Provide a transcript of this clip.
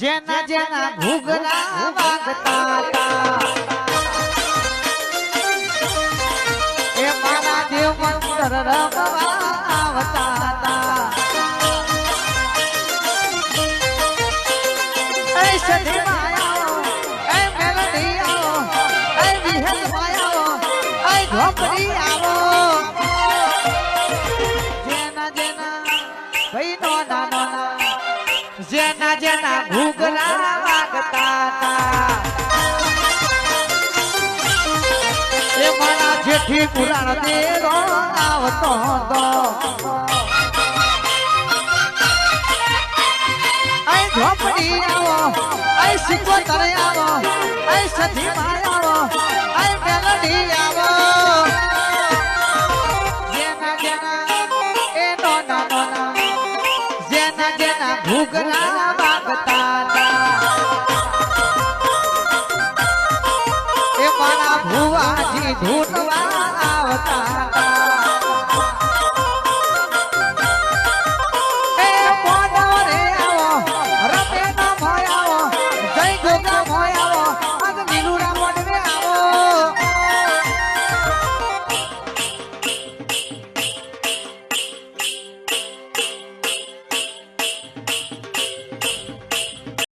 જેના જેના ઘૂઘરા વાગતા હતા એ મારા દેવ મંત્ર રમવા આવતા હતા એ સધી માયાઓ એ મેલડી આવો એ વિહત માયાઓ એ ધોપડી આવો જેના જેના ભાઈ નોના નોના જેના જેના ઘૂઘરા વાગતા હતા એ મારા જેઠી પુરાણ દેરો આવતો હતો આઈ ઝોપડી આવો આઈ સિકોતર આવો આઈ સધી માં આવો આઈ મેલડી આવો જેના જેના એ નોના નોના જેના જેના ઘૂઘરા વાગતા હતા એ મારા ભુવાજી ધૂન